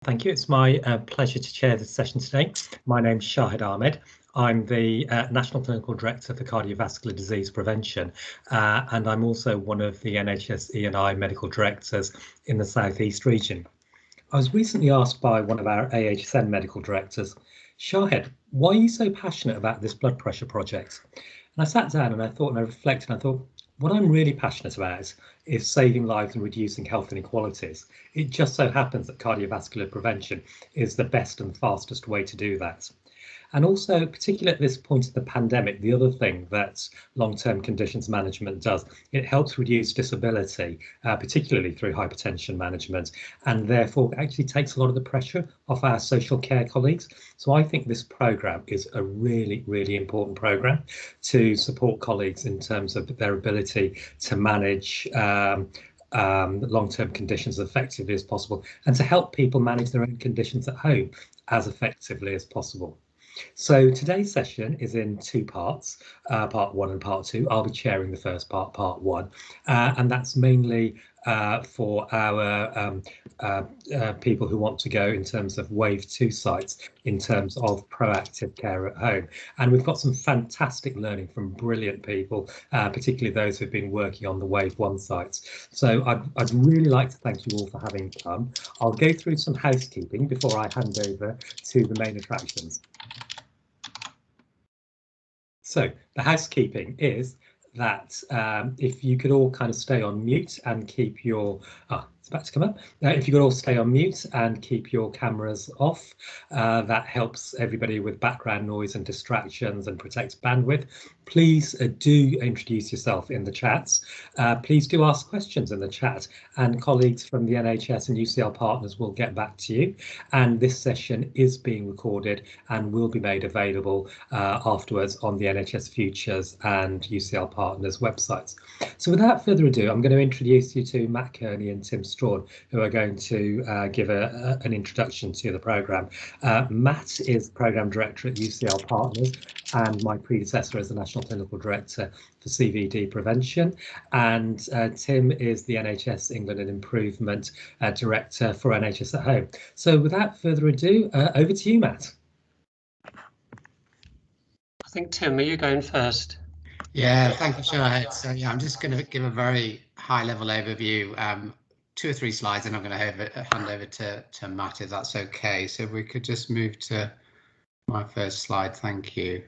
Thank you. It's my pleasure to chair this session today. My name's Shahid Ahmed. I'm the National Clinical Director for Cardiovascular Disease Prevention, and I'm also one of the NHS E&I Medical Directors in the South East region. I was recently asked by one of our AHSN medical directors, Shahid, why are you so passionate about this blood pressure project? And I sat down and I thought, and I reflected, and I thought, what I'm really passionate about is saving lives and reducing health inequalities. It just so happens that cardiovascular prevention is the best and fastest way to do that. And also, particularly at this point of the pandemic, the other thing that long-term conditions management does, it helps reduce disability, particularly through hypertension management, and therefore actually takes a lot of the pressure off our social care colleagues. So I think this programme is a really, really important programme to support colleagues in terms of their ability to manage long-term conditions as effectively as possible, and to help people manage their own conditions at home as effectively as possible. So today's session is in two parts, part one and part two. I'll be chairing the first part, part one, and that's mainly for our people who want to go in terms of Wave 2 sites, in terms of proactive care at home. And we've got some fantastic learning from brilliant people, particularly those who've been working on the Wave 1 sites. So I'd really like to thank you all for having come. I'll go through some housekeeping before I hand over to the main attractions. So the housekeeping is that if you could all kind of stay on mute and keep your, it's about to come up. If you could all stay on mute and keep your cameras off, that helps everybody with background noise and distractions and protects bandwidth. Please do introduce yourself in the chats. Please do ask questions in the chat, and colleagues from the NHS and UCL partners will get back to you. And this session is being recorded and will be made available afterwards on the NHS Futures and UCL partners websites. So without further ado, I'm going to introduce you to Matt Kearney and Tim Strawn, who are going to give an introduction to the programme. Matt is Programme Director at UCL Partners and my predecessor as the National Clinical Director for CVD Prevention. And Tim is the NHS England and Improvement Director for NHS at Home. So without further ado, over to you, Matt. I think, Tim, are you going first? Yeah, thank you, Shahid. So yeah, I'm just going to give a very high-level overview, 2 or 3 slides, and I'm going to hand over to Matt, if that's okay. So we could just move to my first slide. Thank you.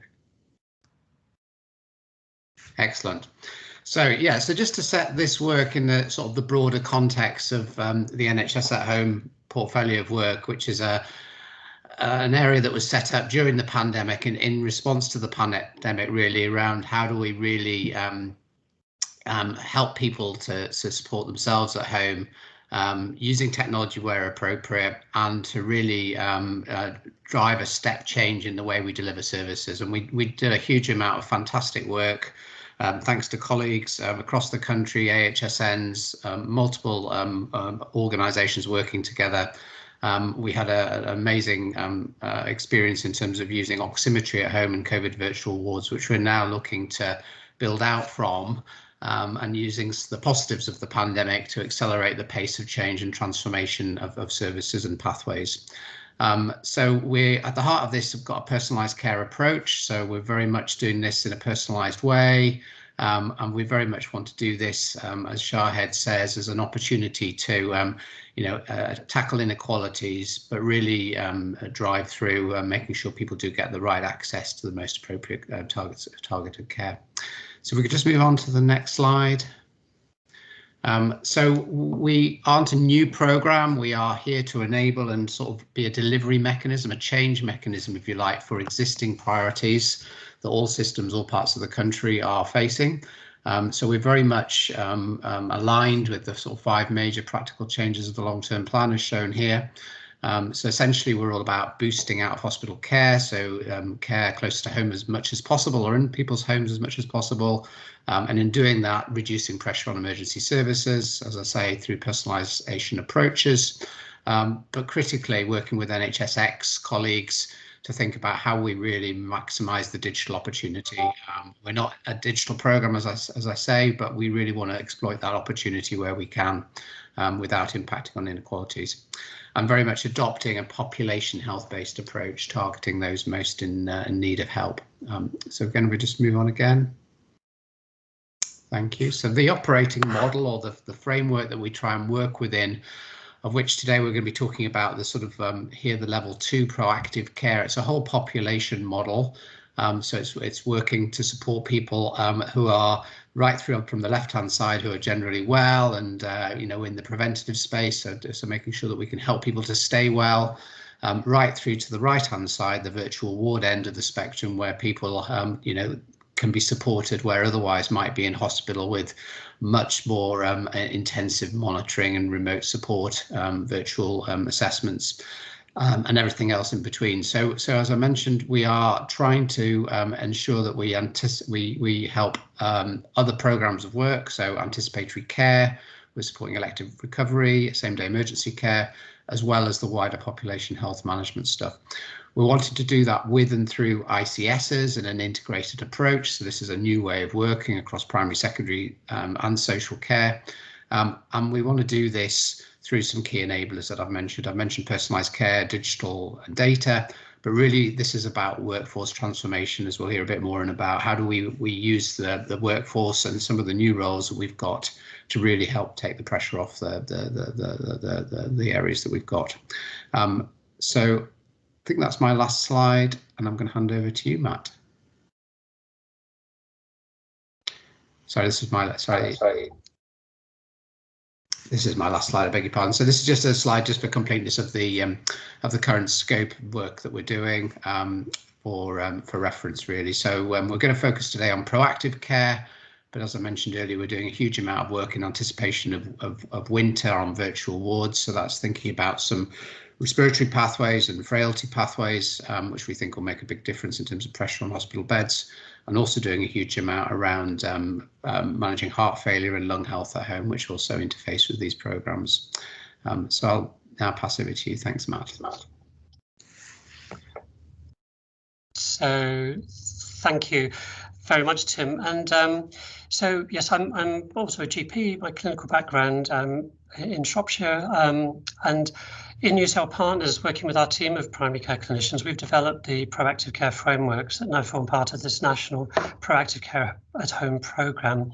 Excellent. So yeah, so just to set this work in the sort of the broader context of the NHS at Home portfolio of work, which is an area that was set up during the pandemic and in response to the pandemic, really around how do we really help people to support themselves at home, using technology where appropriate, and to really drive a step change in the way we deliver services. And we did a huge amount of fantastic work, thanks to colleagues across the country, AHSNs, multiple organisations working together. We had an amazing experience in terms of using oximetry at home and COVID virtual wards, which we're now looking to build out from, and using the positives of the pandemic to accelerate the pace of change and transformation of services and pathways. So we're at the heart of this, have got a personalised care approach. So we're very much doing this in a personalised way. And we very much want to do this, as Shahid says, as an opportunity to, tackle inequalities, but really drive through making sure people do get the right access to the most appropriate targeted care. So we could just move on to the next slide. So we aren't a new programme. We are here to enable and sort of be a delivery mechanism, a change mechanism, if you like, for existing priorities that all systems, all parts of the country are facing. So we're very much aligned with the sort of 5 major practical changes of the long-term plan as shown here. So essentially, we're all about boosting out of hospital care, so care close to home as much as possible, or in people's homes as much as possible. And in doing that, reducing pressure on emergency services, as I say, through personalisation approaches, but critically working with NHSX colleagues to think about how we really maximise the digital opportunity. We're not a digital programme, as I say, but we really want to exploit that opportunity where we can, without impacting on inequalities. and very much adopting a population health-based approach, targeting those most in need of help. So again, we just move on again. Thank you. So the operating model, or the framework that we try and work within, of which today we're going to be talking about the sort of here the level 2 proactive care. It's a whole population model. So it's working to support people who are right through from the left-hand side, who are generally well and you know, in the preventative space. So making sure that we can help people to stay well, right through to the right-hand side, the virtual ward end of the spectrum, where people you know, can be supported where otherwise might be in hospital with much more intensive monitoring and remote support, virtual assessments, and everything else in between. So as I mentioned, we are trying to ensure that we help other programs of work. So anticipatory care, we're supporting elective recovery, same-day emergency care, as well as the wider population health management stuff. We wanted to do that with and through ICSs and an integrated approach. So this is a new way of working across primary, secondary and social care. And we want to do this through some key enablers that I've mentioned. I've mentioned personalised care, digital and data, but really this is about workforce transformation, as we'll hear a bit more, and about how do we use the workforce and some of the new roles that we've got to really help take the pressure off the areas that we've got. So I think that's my last slide, and I'm going to hand over to you, Matt. Sorry, this is my last slide. I beg your pardon. So this is just a slide just for completeness of the current scope work that we're doing for reference, really. So we're going to focus today on proactive care, but as I mentioned earlier, we're doing a huge amount of work in anticipation of winter on virtual wards. So that's thinking about some respiratory pathways and frailty pathways, which we think will make a big difference in terms of pressure on hospital beds, and also doing a huge amount around managing heart failure and lung health at home, which also interface with these programs. So I'll now pass over to you. Thanks, Matt. So thank you very much, Tim. And so yes, I'm also a GP. My clinical background in Shropshire, and in UCL Partners, working with our team of primary care clinicians, we've developed the proactive care frameworks that now form part of this national proactive care at home programme.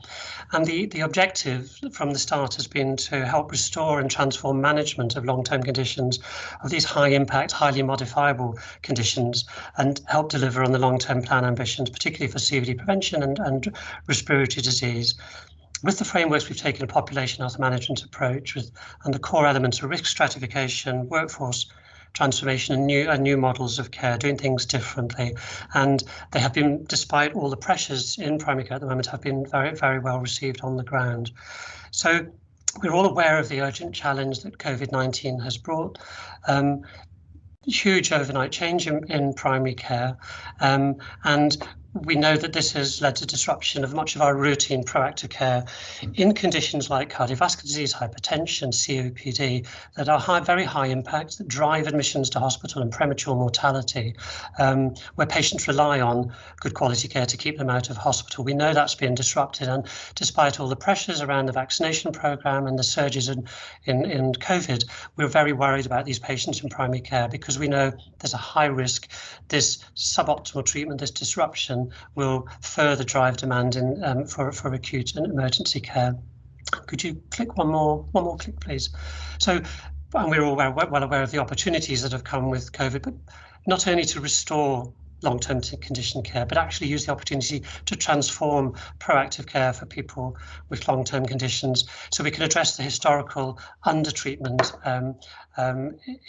And the objective from the start has been to help restore and transform management of long-term conditions, of these high impact, highly modifiable conditions, and help deliver on the long-term plan ambitions, particularly for COPD prevention and respiratory disease. With the frameworks, we've taken a population health management approach and the core elements of risk stratification, workforce transformation, and new models of care, doing things differently. And they have been, despite all the pressures in primary care at the moment, have been very, very well received on the ground. So we're all aware of the urgent challenge that COVID-19 has brought. Huge overnight change in primary care, and we know that this has led to disruption of much of our routine proactive care in conditions like cardiovascular disease, hypertension, COPD, that are very high impact, that drive admissions to hospital and premature mortality, where patients rely on good quality care to keep them out of hospital. We know that's been disrupted, and despite all the pressures around the vaccination programme and the surges in COVID, we're very worried about these patients in primary care, because we know there's a high risk this suboptimal treatment, this disruption, will further drive demand for acute and emergency care. Could you click one more click, please? So, and we're all well aware of the opportunities that have come with COVID, but not only to restore long-term condition care, but actually use the opportunity to transform proactive care for people with long-term conditions, so we can address the historical under-treatment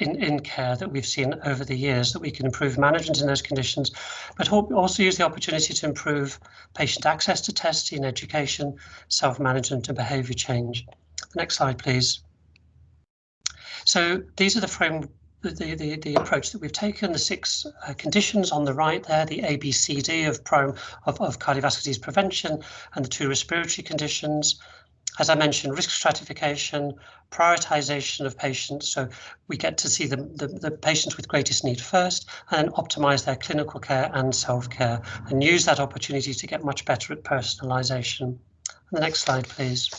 in care that we've seen over the years, that we can improve management in those conditions, but also use the opportunity to improve patient access to testing, education, self-management and behaviour change. The next slide, please. So these are the approach that we've taken, the 6 conditions on the right there, the ABCD of cardiovascular disease prevention, and the 2 respiratory conditions. As I mentioned, risk stratification, prioritisation of patients, so we get to see the patients with greatest need first, and optimise their clinical care and self-care, and use that opportunity to get much better at personalisation. The next slide, please.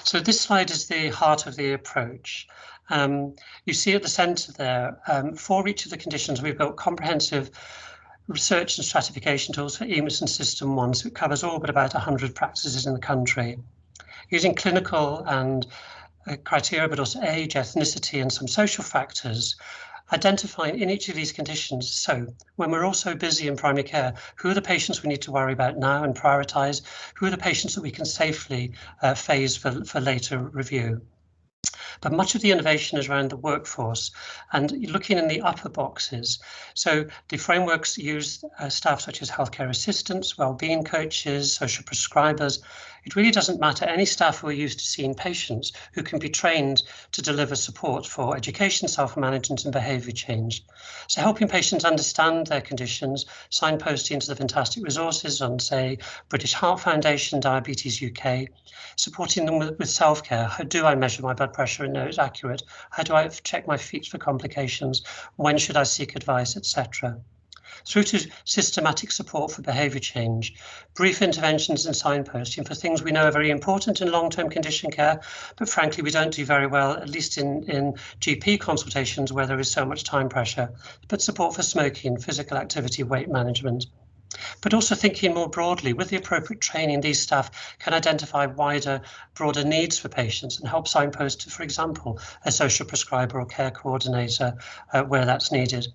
So this slide is the heart of the approach. You see at the centre there, for each of the conditions, we've got comprehensive research and stratification tools for EMIS and System 1, so it covers all but about 100 practices in the country. Using clinical and criteria, but also age, ethnicity, and some social factors, identifying in each of these conditions. So when we're also busy in primary care, who are the patients we need to worry about now and prioritise? Who are the patients that we can safely phase for later review? But much of the innovation is around the workforce, and looking in the upper boxes. So the frameworks use staff such as healthcare assistants, wellbeing coaches, social prescribers. It really doesn't matter, any staff who are used to seeing patients who can be trained to deliver support for education, self-management and behaviour change. So helping patients understand their conditions, signposting to the fantastic resources on, say, British Heart Foundation, Diabetes UK, supporting them with self-care. How do I measure my blood pressure and know it's accurate? How do I check my feet for complications? When should I seek advice, etc. Through to systematic support for behaviour change, brief interventions and signposting for things we know are very important in long-term condition care, but frankly we don't do very well, at least in GP consultations where there is so much time pressure, but support for smoking, physical activity, weight management. But also thinking more broadly, with the appropriate training, these staff can identify wider, broader needs for patients and help signpost to, for example, a social prescriber or care coordinator where that's needed.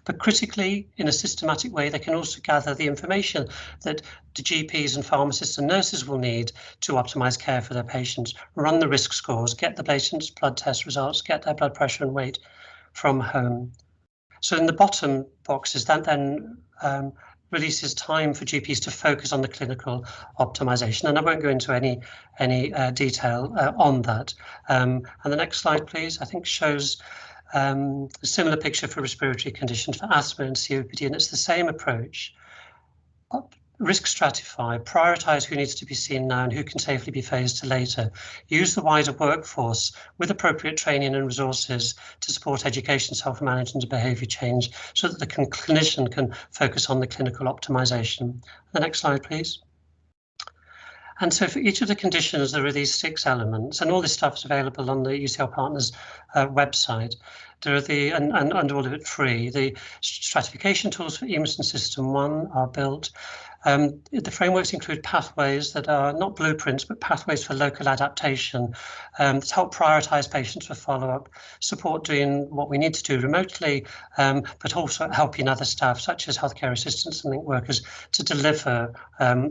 But critically, in a systematic way, they can also gather the information that the GPs and pharmacists and nurses will need to optimise care for their patients, run the risk scores, get the patient's blood test results, get their blood pressure and weight from home. So in the bottom boxes, that then releases time for GPs to focus on the clinical optimization. And I won't go into any detail on that. And the next slide, please, I think shows a similar picture for respiratory conditions for asthma and COPD, and it's the same approach. Risk stratify, prioritise who needs to be seen now and who can safely be phased to later. Use the wider workforce with appropriate training and resources to support education, self-management and behaviour change so that the clinician can focus on the clinical optimisation. The next slide, please. And so for each of the conditions, there are these 6 elements, and all this stuff is available on the UCL Partners website. There are and all of it free. The stratification tools for EMIS and System 1 are built. The frameworks include pathways that are not blueprints, but pathways for local adaptation that help prioritise patients for follow-up, support doing what we need to do remotely, but also helping other staff, such as healthcare assistants and link workers, to deliver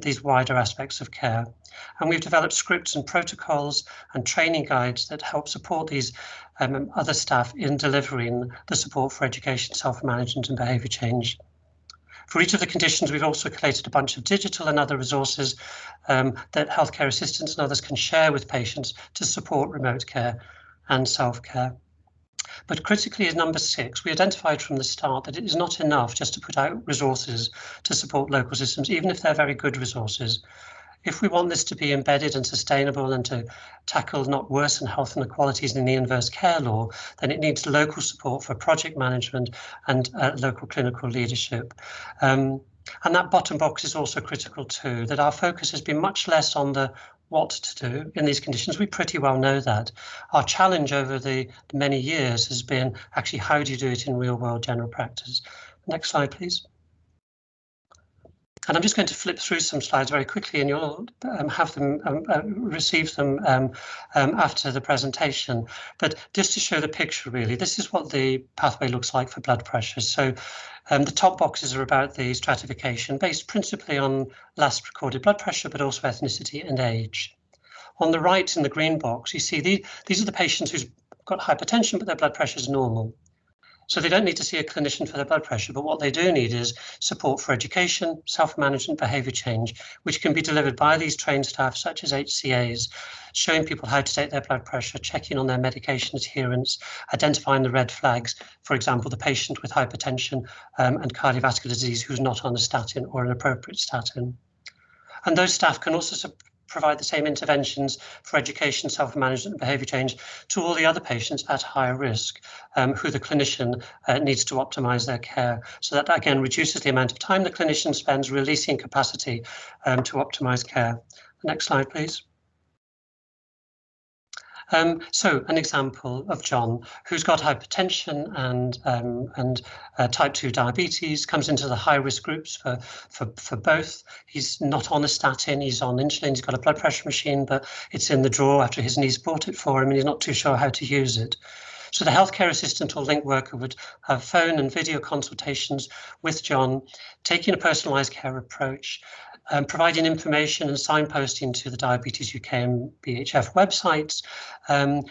these wider aspects of care. And we've developed scripts and protocols and training guides that help support these other staff in delivering the support for education, self-management and behaviour change. For each of the conditions, we've also collated a bunch of digital and other resources that healthcare assistants and others can share with patients to support remote care and self-care. But critically, as number 6, we identified from the start that it is not enough just to put out resources to support local systems, even if they're very good resources. If we want this to be embedded and sustainable and to tackle not worsen health inequalities in the inverse care law, then it needs local support for project management and local clinical leadership. And that bottom box is also critical too, that our focus has been much less on the what to do in these conditions. We pretty well know that. Our challenge over the many years has been actually how do you do it in real world general practice? Next slide, please. And I'm just going to flip through some slides very quickly, and you'll have them receive them after the presentation. But just to show the picture, really, this is what the pathway looks like for blood pressure. So the top boxes are about the stratification, based principally on last recorded blood pressure, but also ethnicity and age. On the right, in the green box, you see these are the patients who've got hypertension, but their blood pressure is normal. So they don't need to see a clinician for their blood pressure, but what they do need is support for education, self-management, behaviour change, which can be delivered by these trained staff such as HCAs, showing people how to take their blood pressure, checking on their medication adherence, identifying the red flags, for example, the patient with hypertension and cardiovascular disease who's not on a statin or an appropriate statin. And those staff can also provide the same interventions for education, self-management and behaviour change to all the other patients at higher risk, who the clinician needs to optimise their care. So that again reduces the amount of time the clinician spends releasing capacity to optimise care. Next slide, please. So an example of John, who's got hypertension and type 2 diabetes, comes into the high risk groups for both. He's not on a statin, he's on insulin, he's got a blood pressure machine, but it's in the drawer after his niece bought it for him and he's not too sure how to use it. So the healthcare assistant or link worker would have phone and video consultations with John, taking a personalised care approach, providing information and signposting to the Diabetes UK and BHF websites,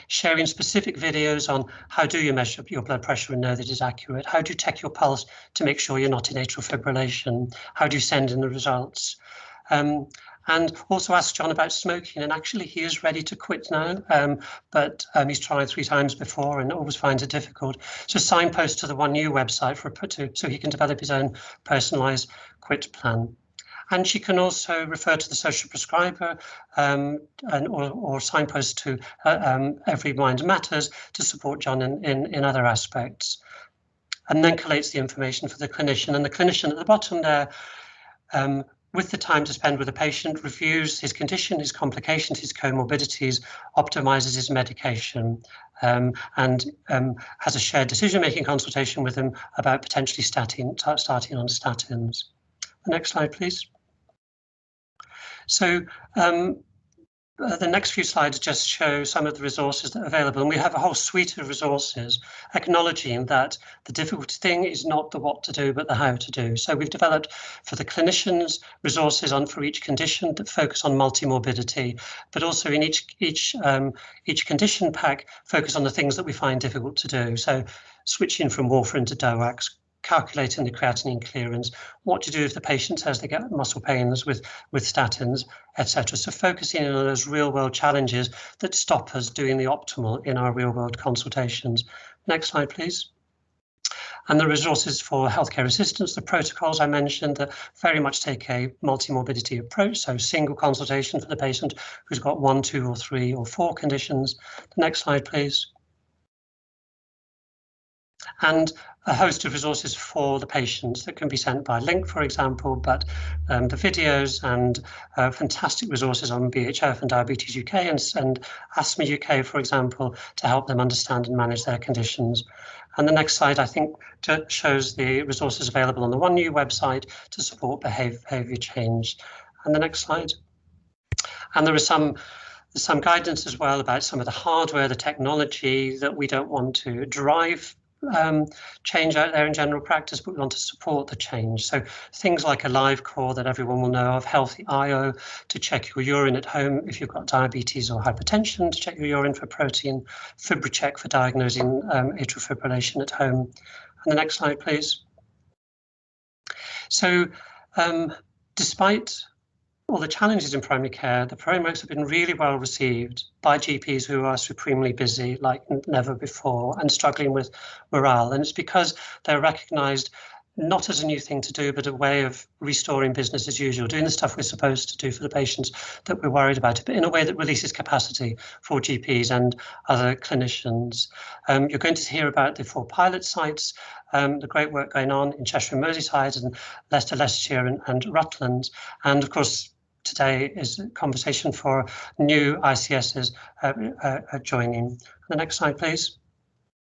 sharing specific videos on how do you measure your blood pressure and know that it's accurate, how do you check your pulse to make sure you're not in atrial fibrillation, how do you send in the results. And also ask John about smoking, and actually he is ready to quit now, but he's tried 3 times before and always finds it difficult. So signpost to the One New website so he can develop his own personalised quit plan. And she can also refer to the social prescriber or signpost to Every Mind Matters to support John in other aspects. And then collates the information for the clinician. And the clinician at the bottom there, with the time to spend with the patient, reviews his condition, his complications, his comorbidities, optimises his medication, and has a shared decision-making consultation with him about potentially starting on statins. The next slide, please. So the next few slides just show some of the resources that are available, and we have a whole suite of resources acknowledging that the difficult thing is not the what to do, but the how to do. So we've developed for the clinicians resources for each condition that focus on multimorbidity, but also in each condition pack focus on the things that we find difficult to do. So switching from warfarin to DOACs, calculating the creatinine clearance, what to do if the patient says they get muscle pains with statins, etc. So focusing on those real world challenges that stop us doing the optimal in our real world consultations. Next slide, please. And the resources for healthcare assistance, the protocols I mentioned that very much take a multimorbidity approach, so single consultation for the patient who's got 1, 2 or 3 or 4 conditions. The next slide, please. And a host of resources for the patients that can be sent by link, for example, but the videos and fantastic resources on BHF and Diabetes UK and Asthma UK, for example, to help them understand and manage their conditions. And the next slide, I think, shows the resources available on the One New website to support behaviour change. And the next slide. And there is some guidance as well about some of the hardware, the technology that we don't want to drive change out there in general practice, but we want to support the change. So things like a live core that everyone will know of, Healthy IO to check your urine at home if you've got diabetes or hypertension, to check your urine for protein, FibriCheck for diagnosing atrial fibrillation at home. And the next slide, please. So despite all the challenges in primary care, the frameworks have been really well received by GPs who are supremely busy like never before and struggling with morale. And it's because they're recognised not as a new thing to do, but a way of restoring business as usual, doing the stuff we're supposed to do for the patients that we're worried about, but in a way that releases capacity for GPs and other clinicians. You're going to hear about the 4 pilot sites, the great work going on in Cheshire and Merseyside and Leicester, Leicestershire and Rutland. And of course, today is a conversation for new ICSs joining. The next slide, please.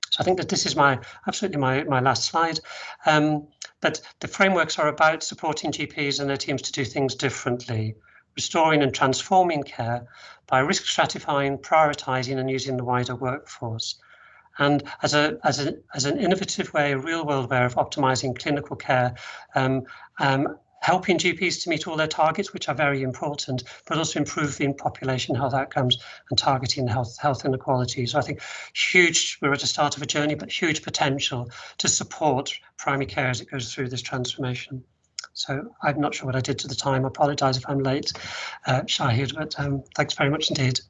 So I think that this is absolutely my last slide. But the frameworks are about supporting GPs and their teams to do things differently, restoring and transforming care by risk stratifying, prioritising and using the wider workforce. And as an innovative way, a real world way of optimising clinical care, helping GPs to meet all their targets, which are very important, but also improving population health outcomes and targeting health inequality. So I think we're at the start of a journey, but huge potential to support primary care as it goes through this transformation. So I'm not sure what I did to the time. I apologise if I'm late, Shahid, but thanks very much indeed.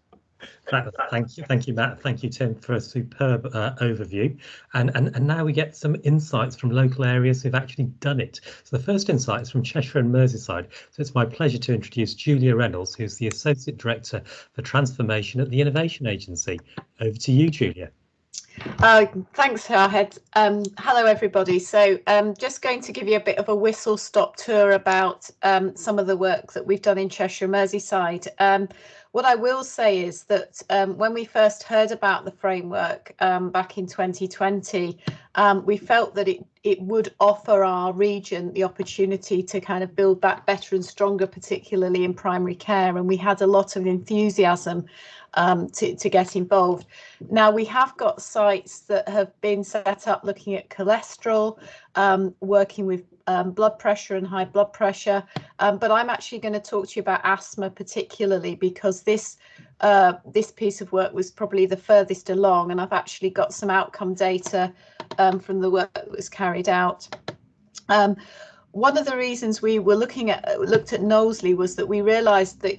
Thank you, Matt. Thank you, Tim, for a superb overview. And now we get some insights from local areas who've actually done it. So the first insight is from Cheshire and Merseyside. So it's my pleasure to introduce Julia Reynolds, who's the Associate Director for Transformation at the Innovation Agency. Over to you, Julia. Thanks, Shahid. Hello, everybody. So just going to give you a bit of a whistle-stop tour about some of the work that we've done in Cheshire and Merseyside. What I will say is that when we first heard about the framework back in 2020, we felt that it would offer our region the opportunity to kind of build back better and stronger, particularly in primary care, and we had a lot of enthusiasm to get involved. Now we have got sites that have been set up looking at cholesterol, working with blood pressure and high blood pressure, but I'm actually going to talk to you about asthma particularly, because this piece of work was probably the furthest along, and I've actually got some outcome data from the work that was carried out. One of the reasons we were looked at Knowsley was that we realised that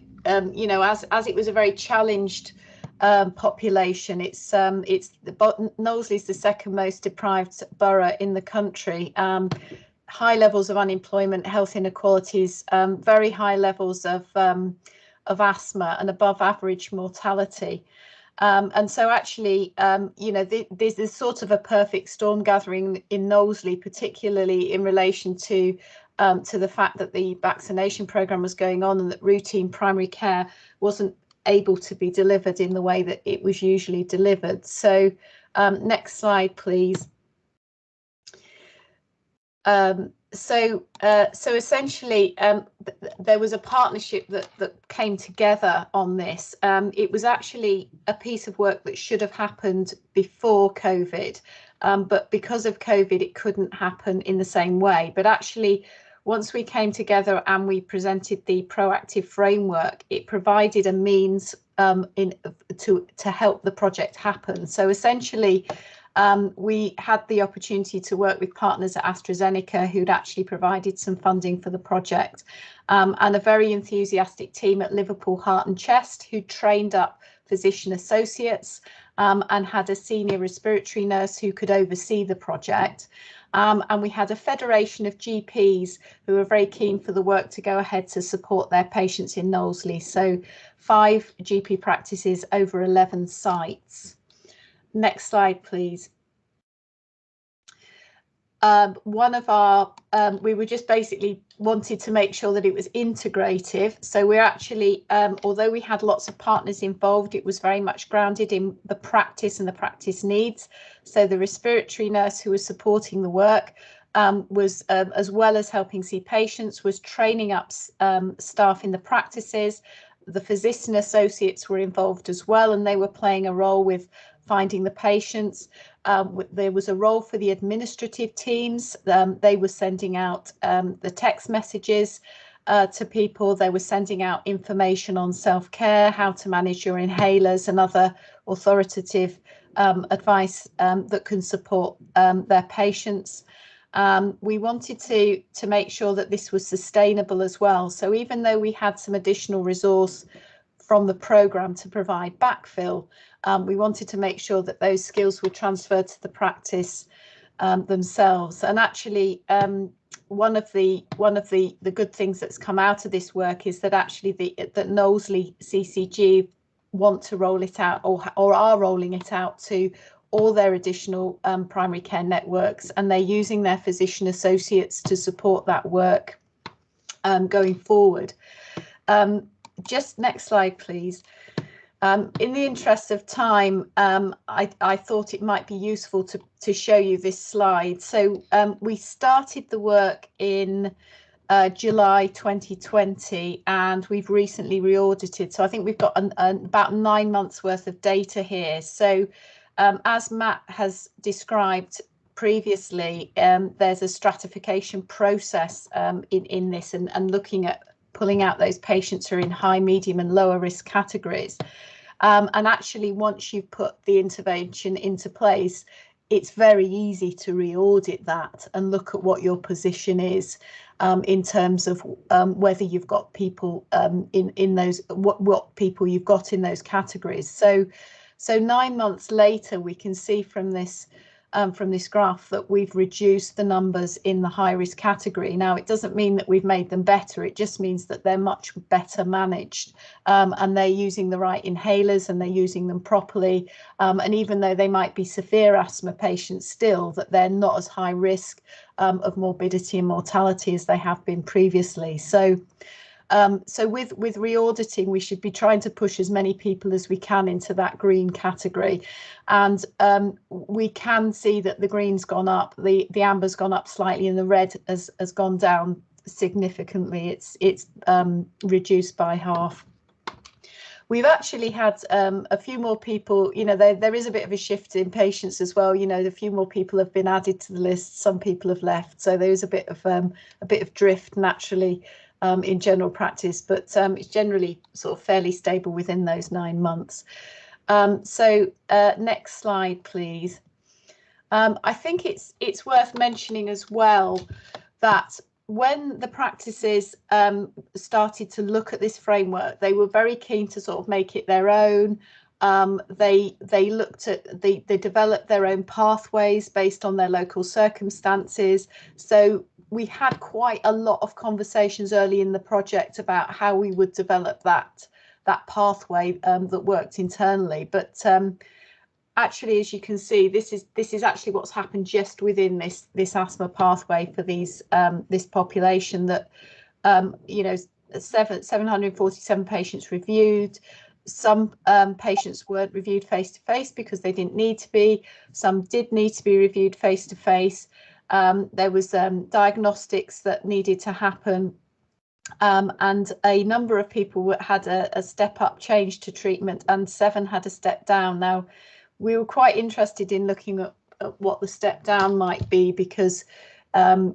you know, as it was a very challenged population, Knowsley is the second most deprived borough in the country. High levels of unemployment, health inequalities, very high levels of asthma, and above average mortality. And so actually, you know, there's sort of a perfect storm gathering in Knowsley, particularly in relation to the fact that the vaccination programme was going on and that routine primary care wasn't able to be delivered in the way that it was usually delivered. So next slide, please. So essentially, there was a partnership that came together on this. It was actually a piece of work that should have happened before COVID, but because of COVID, it couldn't happen in the same way. But actually, once we came together and we presented the proactive framework, it provided a means to help the project happen. So essentially, we had the opportunity to work with partners at AstraZeneca who'd actually provided some funding for the project, and a very enthusiastic team at Liverpool Heart and Chest who trained up physician associates and had a senior respiratory nurse who could oversee the project. And we had a federation of GPs who were very keen for the work to go ahead to support their patients in Knowsley. So 5 GP practices over 11 sites. Next slide, please. One of our, we were just basically wanted to make sure that it was integrative. So we're actually, although we had lots of partners involved, it was very much grounded in the practice and the practice needs. So the respiratory nurse who was supporting the work was, as well as helping see patients, was training up staff in the practices. The physician associates were involved as well, and they were playing a role with finding the patients. There was a role for the administrative teams. They were sending out the text messages to people. They were sending out information on self-care, how to manage your inhalers, and other authoritative advice that can support their patients. We wanted to make sure that this was sustainable as well. So even though we had some additional resource from the programme to provide backfill, we wanted to make sure that those skills were transferred to the practice themselves. And actually, one of the good things that's come out of this work is that actually that Knowsley CCG want to roll it out, or are rolling it out to all their additional primary care networks, and they're using their physician associates to support that work going forward. Just next slide, please. In the interest of time, I thought it might be useful to show you this slide. So we started the work in July 2020, and we've recently re-audited. So I think we've got about 9 months worth of data here. So as Matt has described previously, there's a stratification process in this, and looking at pulling out those patients who are in high, medium and lower risk categories. And actually, once you've put the intervention into place, it's very easy to re-audit that and look at what your position is in terms of whether you've got people in those, what people you've got in those categories. So 9 months later, we can see from this graph that we've reduced the numbers in the high risk category. Now, it doesn't mean that we've made them better. It just means that they're much better managed, and they're using the right inhalers and they're using them properly. And even though they might be severe asthma patients still, that they're not as high risk of morbidity and mortality as they have been previously. So So with reauditing, we should be trying to push as many people as we can into that green category. And we can see that the green's gone up, the amber's gone up slightly, and the red has gone down significantly. It's reduced by half. We've actually had a few more people, you know, there is a bit of a shift in patients as well. You know, a few more people have been added to the list, some people have left. So there is a bit of drift naturally in general practice, but it's generally sort of fairly stable within those 9 months. So next slide, please. I think it's worth mentioning as well that when the practices started to look at this framework, they were very keen to sort of make it their own. They looked at, they developed their own pathways based on their local circumstances. So we had quite a lot of conversations early in the project about how we would develop that pathway that worked internally. But actually, as you can see, this is actually what's happened just within this asthma pathway for these this population, that you know, 747 patients reviewed. Some patients weren't reviewed face to face because they didn't need to be. Some did need to be reviewed face to face. There was diagnostics that needed to happen. And a number of people had a step up change to treatment, and 7 had a step down. Now, we were quite interested in looking at what the step down might be, because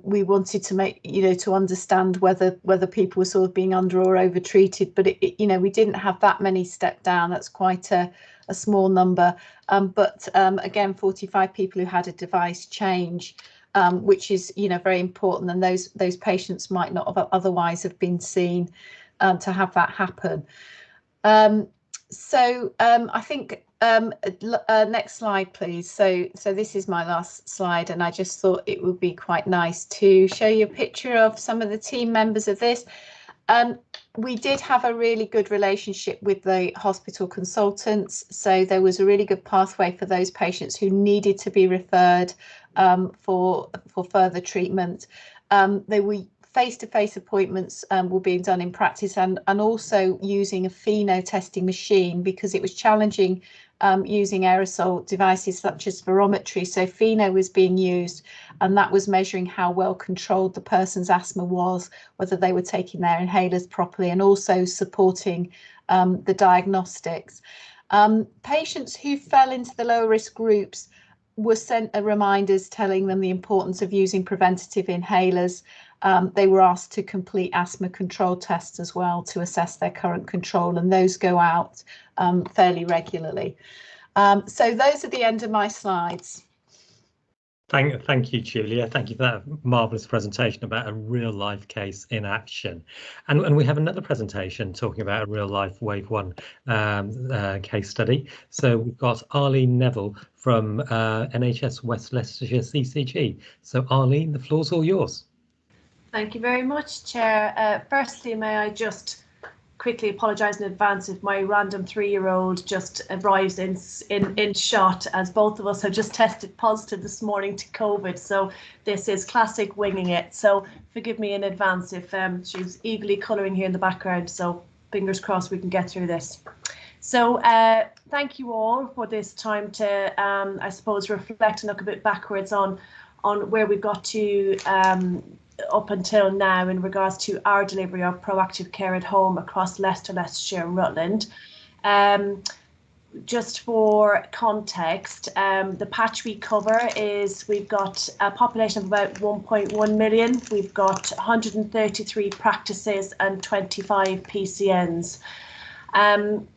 we wanted to make, you know, to understand whether people were sort of being under or over treated. But you know, we didn't have that many step down. That's quite a small number. But again, 45 people who had a device change, which is, you know, very important, and those patients might not have otherwise have been seen to have that happen. So I think next slide, please. So this is my last slide, and I just thought it would be quite nice to show you a picture of some of the team members of this. We did have a really good relationship with the hospital consultants, so there was a really good pathway for those patients who needed to be referred for further treatment. They were face-to-face appointments were being done in practice, and also using a pheno testing machine, because it was challenging using aerosol devices such as spirometry. So pheno was being used, and that was measuring how well controlled the person's asthma was, whether they were taking their inhalers properly, and also supporting the diagnostics. Patients who fell into the lower risk groups were sent reminders telling them the importance of using preventative inhalers. They were asked to complete asthma control tests as well to assess their current control, and those go out fairly regularly. So those are the end of my slides. Thank you, Julia. Thank you for that marvellous presentation about a real life case in action. And we have another presentation talking about a real life Wave 1 case study. So we've got Arlene Neville from NHS West Leicestershire CCG. So Arlene, the floor's all yours. Thank you very much, Chair. Firstly, may I just quickly apologise in advance if my random 3-year-old just arrives in shot, as both of us have just tested positive this morning to COVID. So this is classic winging it. So forgive me in advance if she's eagerly colouring here in the background. So fingers crossed we can get through this. So thank you all for this time to, I suppose, reflect and look a bit backwards on where we got to up until now in regards to our delivery of proactive care at home across Leicester, Leicestershire and Rutland. Just for context, the patch we cover is, we've got a population of about 1.1 million. We've got 133 practices and 25 PCNs. And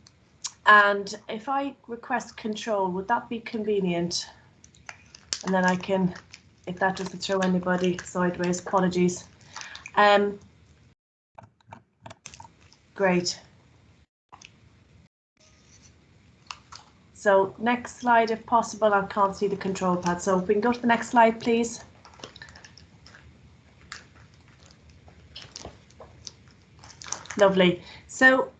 if I request control, would that be convenient? And then I can, if that doesn't throw anybody sideways, apologies. Great. So next slide, if possible. I can't see the control pad. So if we can go to the next slide, please. Lovely. So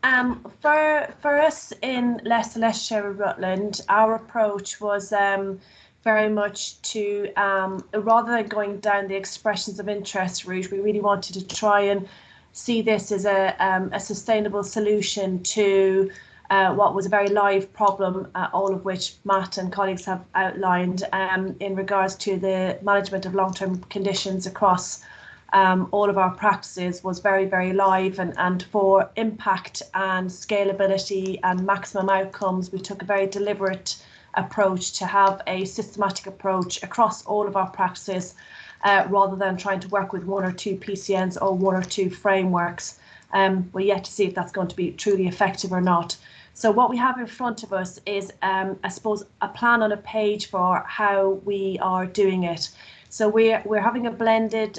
for us in Leicester, Leicestershire and Rutland, our approach was very much to, rather than going down the expressions of interest route, we really wanted to try and see this as a sustainable solution to what was a very live problem, all of which Matt and colleagues have outlined in regards to the management of long-term conditions across all of our practices was very, very live, and for impact and scalability and maximum outcomes, we took a very deliberate approach to have a systematic approach across all of our practices rather than trying to work with one or two PCNs or one or two frameworks. We're yet to see if that's going to be truly effective or not. So what we have in front of us is, I suppose, a plan on a page for how we are doing it. So we're having a blended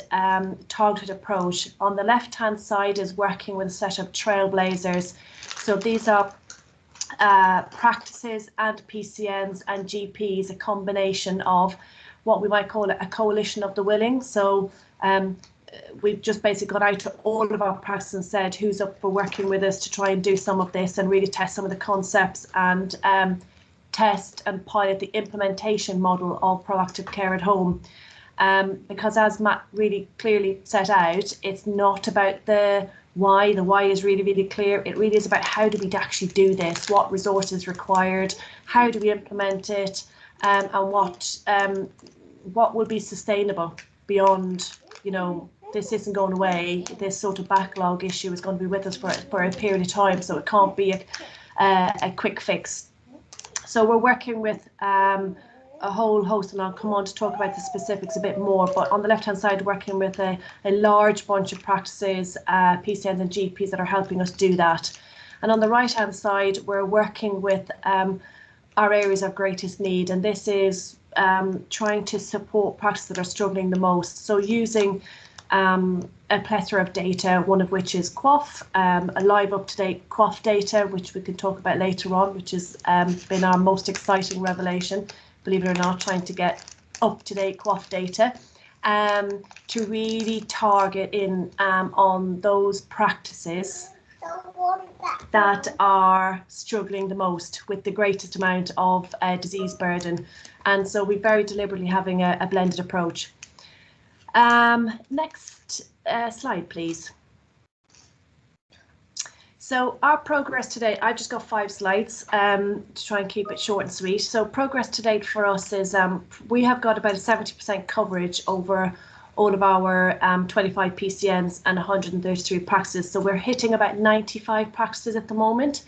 targeted approach. On the left-hand side is working with a set of trailblazers. So these are practices and PCNs and GPs, a combination of what we might call a coalition of the willing. So we've just basically gone out to all of our practices and said who's up for working with us to try and do some of this and really test some of the concepts and test and pilot the implementation model of proactive care at home. Because as Matt really clearly set out, it's not about the why. The why is really, really clear. It really is about how do we actually do this, what resources required, how do we implement it, and what will be sustainable beyond, you know, this isn't going away. This sort of backlog issue is going to be with us for a period of time, so it can't be a quick fix. So we're working with a whole host, and I'll come on to talk about the specifics a bit more, but on the left hand side working with a large bunch of practices, PCNs and GPs that are helping us do that. And on the right hand side we're working with our areas of greatest need, and this is trying to support practices that are struggling the most. So using a plethora of data, one of which is QOF, a live up-to-date QOF data, which we can talk about later on, which has been our most exciting revelation, believe it or not, trying to get up-to-date QOF data to really target in on those practices that are struggling the most with the greatest amount of disease burden. And so we're very deliberately having a blended approach. Next slide, please. So our progress today, I've just got 5 slides to try and keep it short and sweet. So progress to date for us is we have got about a 70% coverage over all of our 25 PCNs and 133 practices. So we're hitting about 95 practices at the moment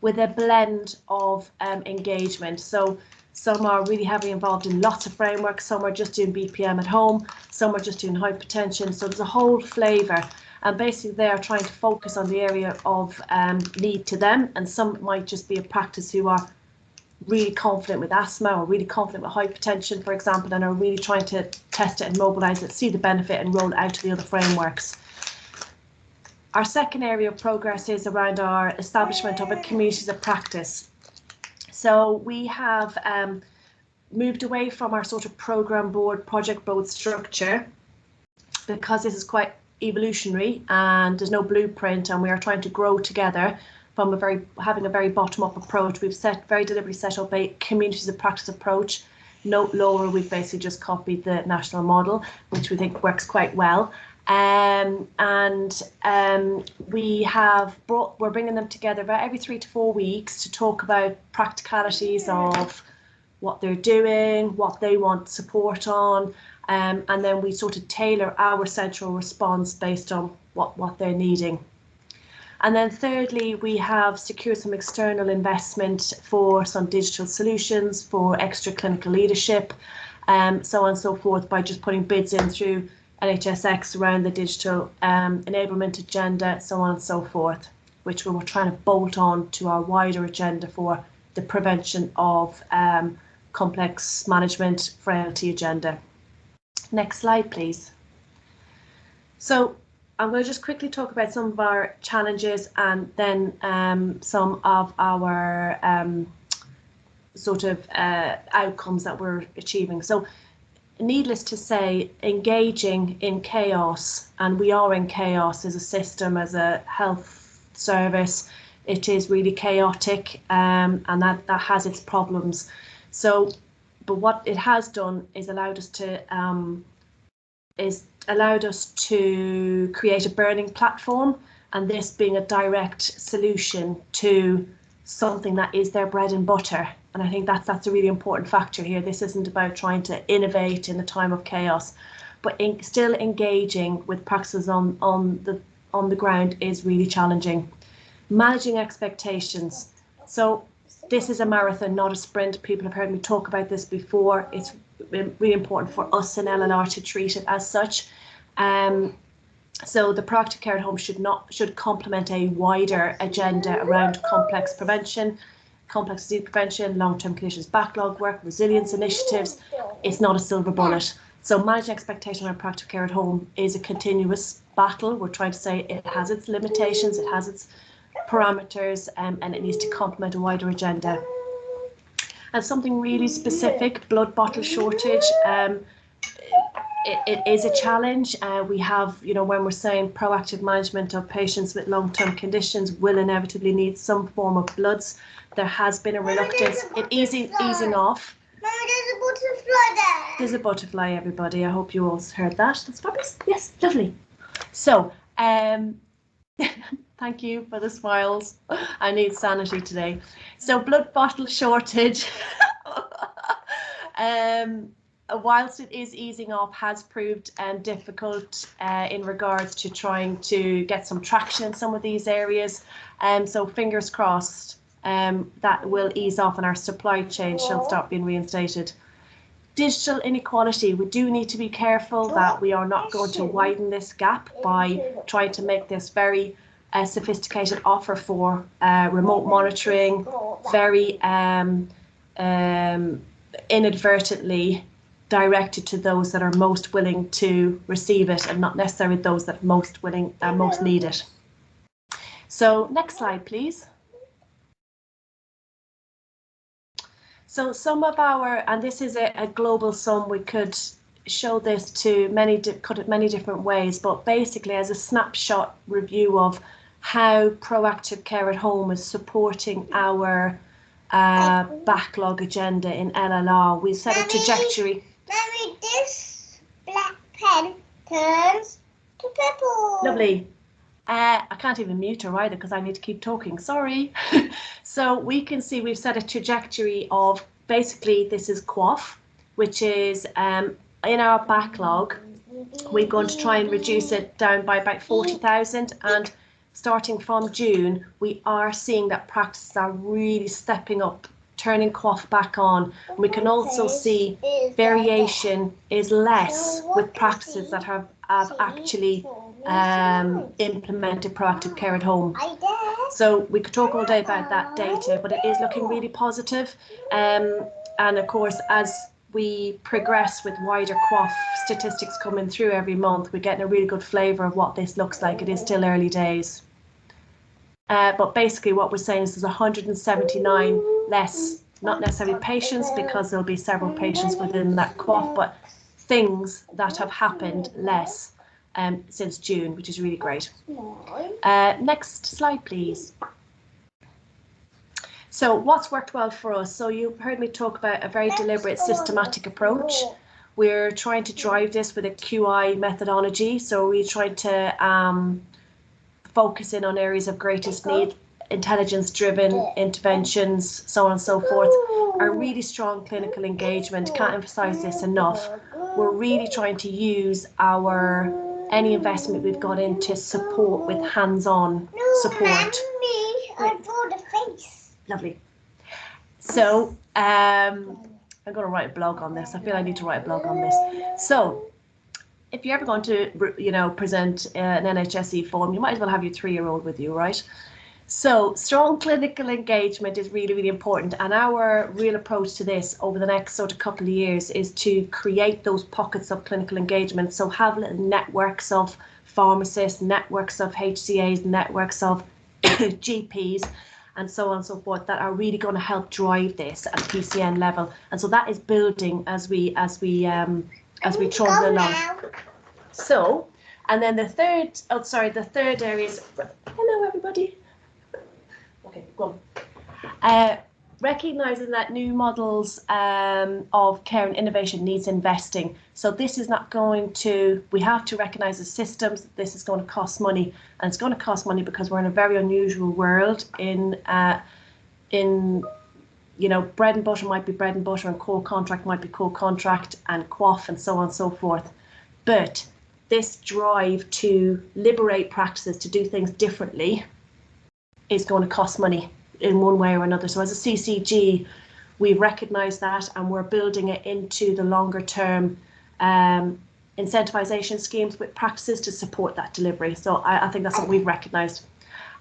with a blend of engagement. So some are really heavily involved in lots of frameworks, some are just doing BPM at home, some are just doing hypertension. So there's a whole flavour. And basically they are trying to focus on the area of need to them, and some might just be a practice who are really confident with asthma or really confident with hypertension, for example, and are really trying to test it and mobilise it, see the benefit and roll it out to the other frameworks. Our second area of progress is around our establishment of a communities of practice. So we have moved away from our sort of programme board, project board structure, because this is quite evolutionary and there's no blueprint, and we are trying to grow together from having a very bottom-up approach. We've very deliberately set up a communities of practice approach. Note lower, we've basically just copied the national model, which we think works quite well. We're bringing them together about every 3 to 4 weeks to talk about practicalities of what they're doing, what they want support on, and then we sort of tailor our central response based on what they're needing. And then thirdly, we have secured some external investment for some digital solutions, for extra clinical leadership, so on and so forth, by just putting bids in through NHSX around the digital enablement agenda, so on and so forth, which we were trying to bolt on to our wider agenda for the prevention of complex management frailty agenda. Next slide, please. So I'm going to just quickly talk about some of our challenges and then some of our sort of outcomes that we're achieving. So needless to say, engaging in chaos, and we are in chaos as a system, as a health service, it is really chaotic, and that has its problems. So, but what it has done is allowed us to allowed us to create a burning platform, and this being a direct solution to something that is their bread and butter. And I think that's a really important factor here. This isn't about trying to innovate in a time of chaos, but still engaging with practices on the ground is really challenging. Managing expectations. So this is a marathon, not a sprint. People have heard me talk about this before. It's really important for us in LLR to treat it as such. So the proactive care at home should complement a wider agenda around complex disease prevention, long-term conditions backlog work, resilience initiatives. It's not a silver bullet. So managing expectation around proactive care at home is a continuous battle. We're trying to say it has its limitations, it has its parameters, and it needs to complement a wider agenda. And something really specific, blood bottle shortage. It is a challenge. We have, when we're saying proactive management of patients with long-term conditions will inevitably need some form of bloods. There has been a reluctance. It is easing off. Mama, there's a butterfly there. There's a butterfly, everybody. I hope you all heard that. That's fabulous. Yes, lovely. So, thank you for the smiles. I need sanity today. So, blood bottle shortage. Whilst it is easing off, has proved difficult in regards to trying to get some traction in some of these areas. So fingers crossed that will ease off and our supply chain shall start being reinstated. Digital inequality, we do need to be careful that we are not going to widen this gap by trying to make this very sophisticated offer for remote monitoring, very inadvertently directed to those that are most willing to receive it and not necessarily those that most need it. So next slide, please. So some of our, and this is a global sum, we could show this to cut it many different ways, but basically as a snapshot review of how proactive care at home is supporting our backlog agenda in LLR. We set a trajectory. Mommy, this black pen turns to purple. Lovely. I can't even mute her either because I need to keep talking. Sorry. So we can see we've set a trajectory of basically this is QOF, which is in our backlog. We're going to try and reduce it down by about 40,000, and starting from June, we are seeing that practices are really stepping up, turning QOF back on. We can also see variation is less with practices that have actually implemented proactive care at home. So we could talk all day about that data, but it is looking really positive. And of course, as we progress with wider QOF statistics coming through every month, we're getting a really good flavour of what this looks like. It is still early days. But basically what we're saying is there's 179 less, not necessarily patients, because there'll be several patients within that QOF, but things that have happened less since June, which is really great. Next slide, please. So what's worked well for us? So you've heard me talk about a very deliberate, systematic approach. We're trying to drive this with a QI methodology. So we tried to focus in on areas of greatest need, intelligence-driven interventions, so on and so forth. A really strong clinical engagement, can't emphasize this enough. We're really trying to use any investment we've got into support with hands-on support. I draw the face. Lovely. So I'm going to write a blog on this. I feel I need to write a blog on this. So if you're ever going to, present an NHSE form, you might as well have your 3-year-old with you, right? So strong clinical engagement is really, really important. And our real approach to this over the next sort of couple of years is to create those pockets of clinical engagement. So have little networks of pharmacists, networks of HCAs, networks of GPs, and so on and so forth, that are really going to help drive this at PCN level. And so that is building as we trundle along. So, and then the third area is, hello everybody. Okay, go on. recognising that new models of care and innovation needs investing. So this is not going to, we have to recognise the systems that this is going to cost money, and it's going to cost money because we're in a very unusual world. In you know, bread and butter might be bread and butter, and core contract might be core contract, and QOF and so on and so forth. But this drive to liberate practices to do things differently is going to cost money in one way or another. So as a CCG, we recognise that, and we're building it into the longer term incentivisation schemes with practices to support that delivery. So I think that's what we've recognised.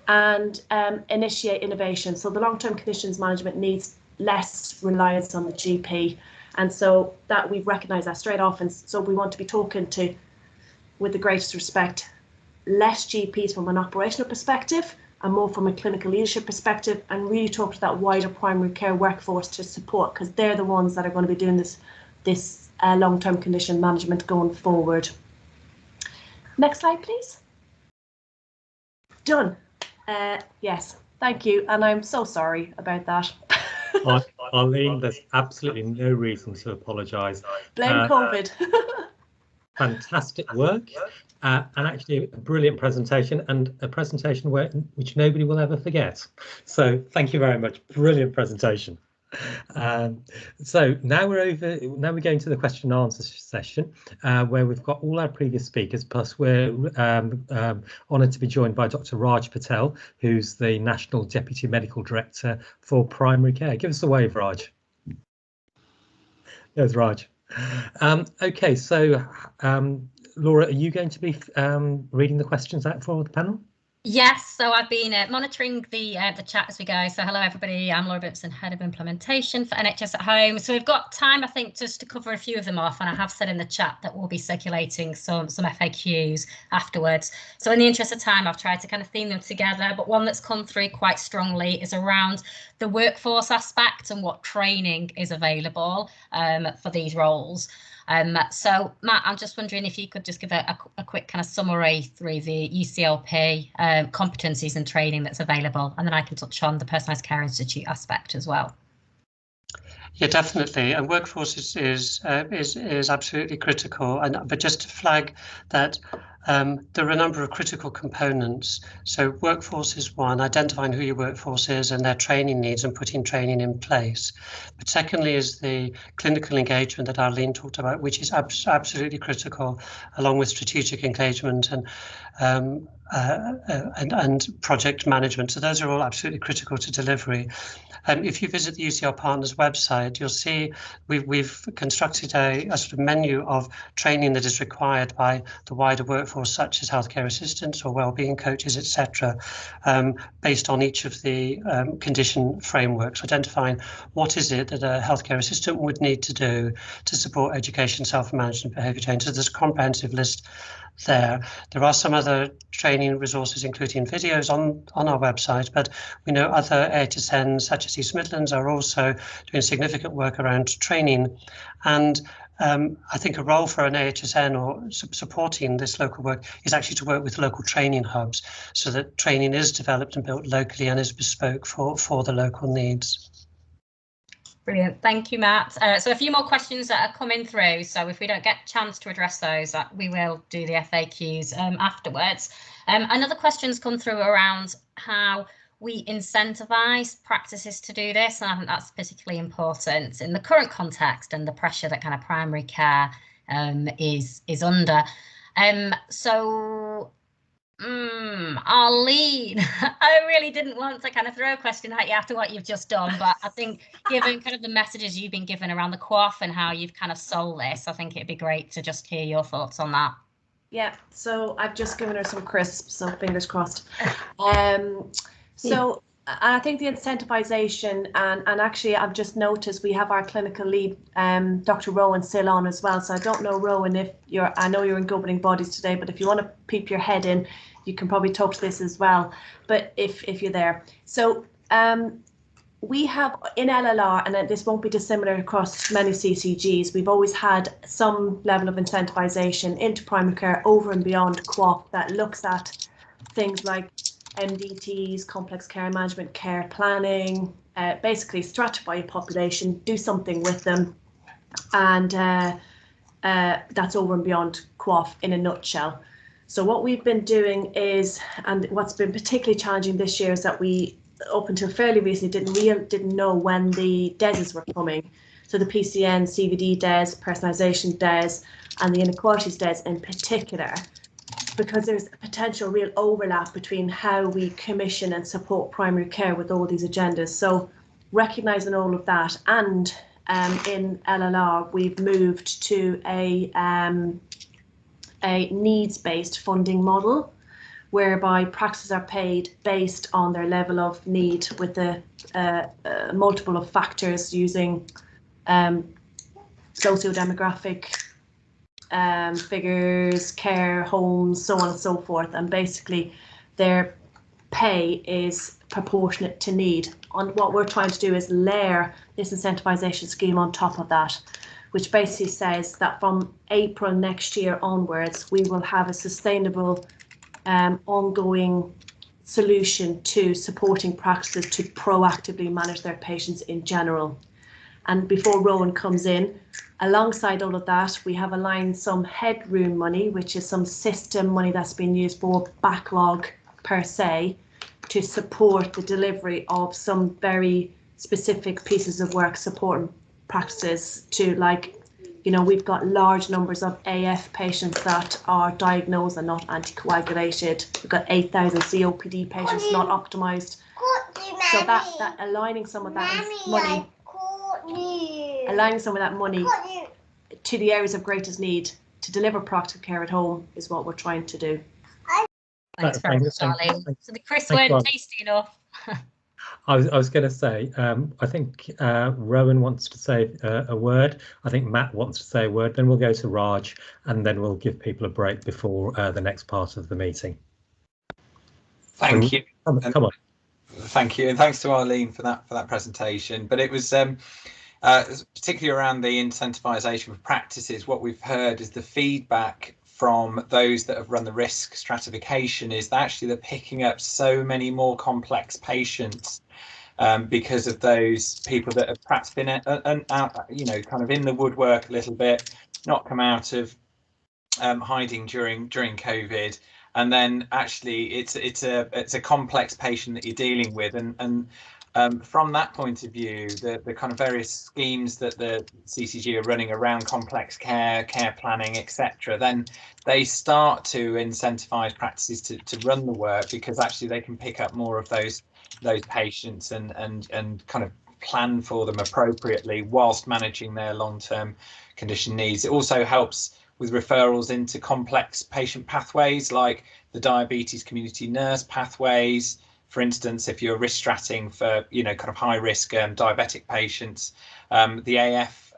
And initiate innovation. So the long-term conditions management needs less reliance on the GP. And so that we've recognised that straight off. And so we want to be talking to, with the greatest respect, less GPs from an operational perspective and more from a clinical leadership perspective, and really talk to that wider primary care workforce to support, because they're the ones that are going to be doing this long-term condition management going forward. Next slide, please. Done. Yes, thank you, and I'm so sorry about that. Arlene, there's absolutely no reason to apologise. Blame COVID. Fantastic work, and actually a brilliant presentation, and a presentation which nobody will ever forget. So thank you very much. Brilliant presentation. So now we're going to the question and answer session, where we've got all our previous speakers, plus we're honoured to be joined by Dr. Raj Patel, who's the National Deputy Medical Director for Primary Care. Give us a wave, Raj. There's Raj. OK, so Laura, are you going to be reading the questions out for the panel? Yes, so I've been monitoring the chat as we go. So hello everybody, I'm Laura Bipson, Head of Implementation for NHS at Home. So we've got time, I think, just to cover a few of them off, and I have said in the chat that we'll be circulating some FAQs afterwards. So in the interest of time, I've tried to kind of theme them together, but one that's come through quite strongly is around the workforce aspect and what training is available for these roles. So Matt, I'm just wondering if you could just give a quick kind of summary through the UCLP competencies and training that's available, and then I can touch on the Personalised Care Institute aspect as well. Yeah, definitely, and workforce is absolutely critical. But just to flag that there are a number of critical components. So workforce is one, identifying who your workforce is and their training needs and putting training in place. But secondly is the clinical engagement that Arlene talked about, which is absolutely critical, along with strategic engagement and project management. So those are all absolutely critical to delivery. If you visit the UCL Partners website, you'll see we've constructed a sort of menu of training that is required by the wider workforce, such as healthcare assistants or wellbeing coaches, etc., based on each of the condition frameworks, identifying what is it that a healthcare assistant would need to do to support education, self-management, behaviour change. So there's a comprehensive list there. There are some other training resources, including videos on our website, but we know other AHSNs such as East Midlands are also doing significant work around training. And I think a role for an AHSN or supporting this local work is actually to work with local training hubs so that training is developed and built locally and is bespoke for the local needs. Brilliant, thank you, Matt. So a few more questions that are coming through. So if we don't get a chance to address those, we will do the FAQs afterwards. Another question's come through around how we incentivise practices to do this, and I think that's particularly important in the current context and the pressure that kind of primary care is under. Arlene, I really didn't want to kind of throw a question at you after what you've just done, but I think given kind of the messages you've been given around the QOF and how you've kind of sold this, I think it'd be great to just hear your thoughts on that. Yeah, so I've just given her some crisps, so fingers crossed. So I think the incentivisation, and actually I've just noticed we have our clinical lead, Dr. Rowan, still on as well. So I don't know, Rowan, if I know you're in governing bodies today, but if you want to peep your head in, you can probably talk to this as well. But if you're there, so we have in LLR, and this won't be dissimilar across many CCGs, we've always had some level of incentivisation into primary care over and beyond QOF that looks at things like MDTs, complex care management, care planning, basically stratify your population, do something with them, and that's over and beyond QoF in a nutshell. So what we've been doing is, and what's been particularly challenging this year is that we, up until fairly recently, didn't know when the DESs were coming. So the PCN, CVD DES, personalisation DES, and the inequalities DES in particular, because there's a potential real overlap between how we commission and support primary care with all these agendas. So recognising all of that, and in LLR we've moved to a needs-based funding model, whereby practices are paid based on their level of need with a multiple of factors using socio-demographic figures, care, homes, so on and so forth, and basically their pay is proportionate to need. And what we're trying to do is layer this incentivisation scheme on top of that, which basically says that from April next year onwards, we will have a sustainable ongoing solution to supporting practices to proactively manage their patients in general. And before Rowan comes in, alongside all of that, we have aligned some headroom money, which is some system money that's been used for backlog per se, to support the delivery of some very specific pieces of work supporting practices to, like, you know, we've got large numbers of AF patients that are diagnosed and not anticoagulated. We've got 8,000 COPD patients not optimised. So that aligning some of that money, aligning some of that money to the areas of greatest need to deliver practical care at home is what we're trying to do. Thanks very much, Charlie. So the Chris weren't tasty enough. I was going to say, I think Rowan wants to say a word. I think Matt wants to say a word. Then we'll go to Raj, and then we'll give people a break before the next part of the meeting. Thank you. Come on. Thank you, and thanks to Arlene for that presentation. But it was particularly around the incentivisation of practices. What we've heard is the feedback from those that have run the risk stratification is that actually they're picking up so many more complex patients because of those people that have perhaps been out, you know, kind of in the woodwork a little bit, not come out of hiding during COVID, and then actually it's a complex patient that you're dealing with, and from that point of view, the kind of various schemes that the CCG are running around complex care planning, etc., then they start to incentivise practices to run the work, because actually they can pick up more of those patients and kind of plan for them appropriately whilst managing their long-term condition needs. It also helps with referrals into complex patient pathways like the diabetes community nurse pathways. For instance, if you're risk stratting for, you know, kind of high risk diabetic patients, the AF,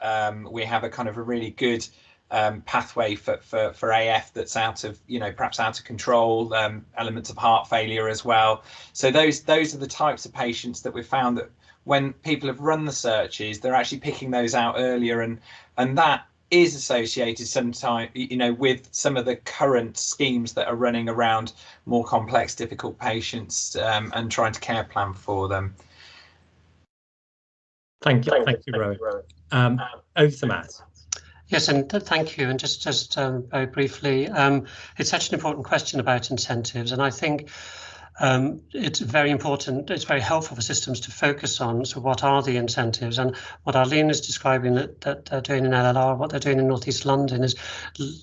we have a kind of a really good pathway for AF that's out of, you know, perhaps out of control, elements of heart failure as well. So those are the types of patients that we've found that when people have run the searches, they're actually picking those out earlier, and that is associated sometimes, you know, with some of the current schemes that are running around more complex, difficult patients and trying to care plan for them. Thank you, Rowan. Over to Matt. Yes, and thank you. And just very briefly, it's such an important question about incentives, and I think it's very important, it's very helpful for systems to focus on, so what are the incentives, and what Arlene is describing that they're doing in LLR, what they're doing in North East London is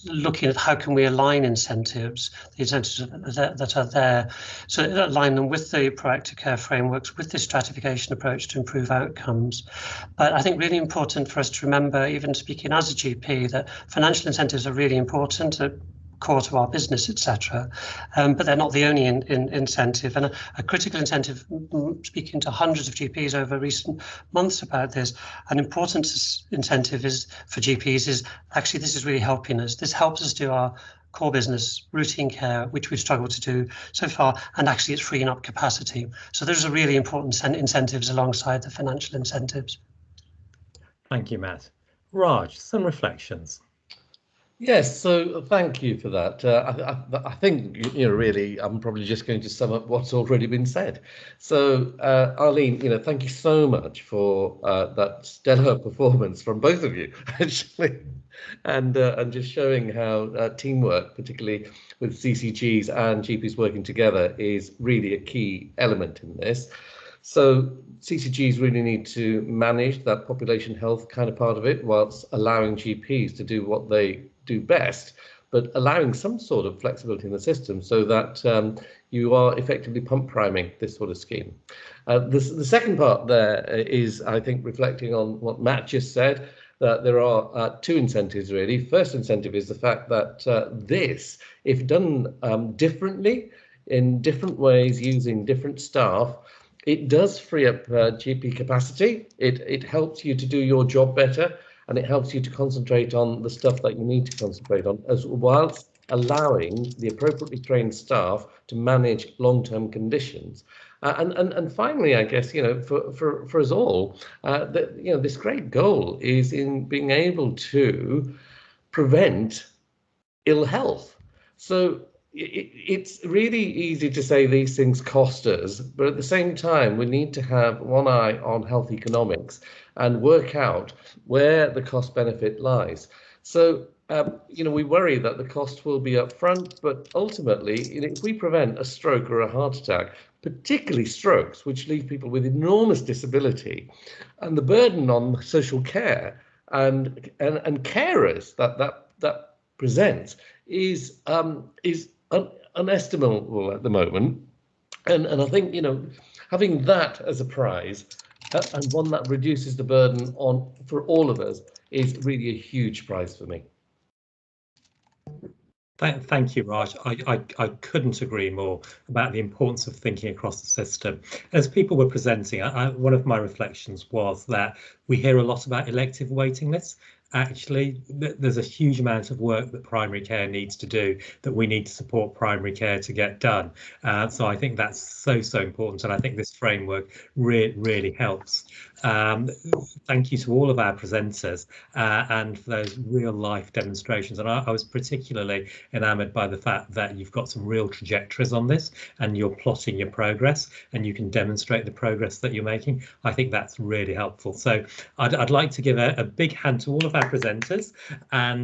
looking at how can we align incentives, the incentives that are there, so align them with the proactive care frameworks, with the stratification approach to improve outcomes. But I think really important for us to remember, even speaking as a GP, that financial incentives are really important, core to our business, etc. But they're not the only incentive, and a critical incentive, speaking to hundreds of GPs over recent months about this, an important incentive is for GPs is actually this is really helping us. This helps us do our core business, routine care, which we've struggled to do so far, and actually it's freeing up capacity. So those are really important incentives alongside the financial incentives. Thank you, Matt. Raj, some reflections. Yes, so thank you for that. I think, really, I'm probably just going to sum up what's already been said. So, Arlene, thank you so much for that stellar performance from both of you, actually, and just showing how teamwork, particularly with CCGs and GPs working together, is really a key element in this. So CCGs really need to manage that population health kind of part of it, whilst allowing GPs to do what they do best, but allowing some sort of flexibility in the system so that you are effectively pump priming this sort of scheme. The second part there is, I think, reflecting on what Matt just said, that there are two incentives really. First incentive is the fact that this, if done differently, in different ways, using different staff, it does free up GP capacity. It helps you to do your job better, and it helps you to concentrate on the stuff that you need to concentrate on, as whilst allowing the appropriately trained staff to manage long-term conditions. And finally, I guess, for us all, this great goal is in being able to prevent ill health. So it's really easy to say these things cost us, but at the same time, we need to have one eye on health economics and work out where the cost benefit lies. So, we worry that the cost will be up front, but ultimately, if we prevent a stroke or a heart attack, particularly strokes, which leave people with enormous disability, and the burden on social care and carers that presents is unestimable at the moment, and I think having that as a prize and one that reduces the burden for all of us is really a huge prize for me. Thank you, Raj. I couldn't agree more about the importance of thinking across the system. As people were presenting, one of my reflections was that we hear a lot about elective waiting lists. Actually, there's a huge amount of work that primary care needs to do that we need to support primary care to get done. So I think that's so important, and I think this framework really helps. Thank you to all of our presenters and for those real life demonstrations. And I was particularly enamoured by the fact that you've got some real trajectories on this and you're plotting your progress and you can demonstrate the progress that you're making. I think that's really helpful. So I'd like to give a big hand to all of our presenters and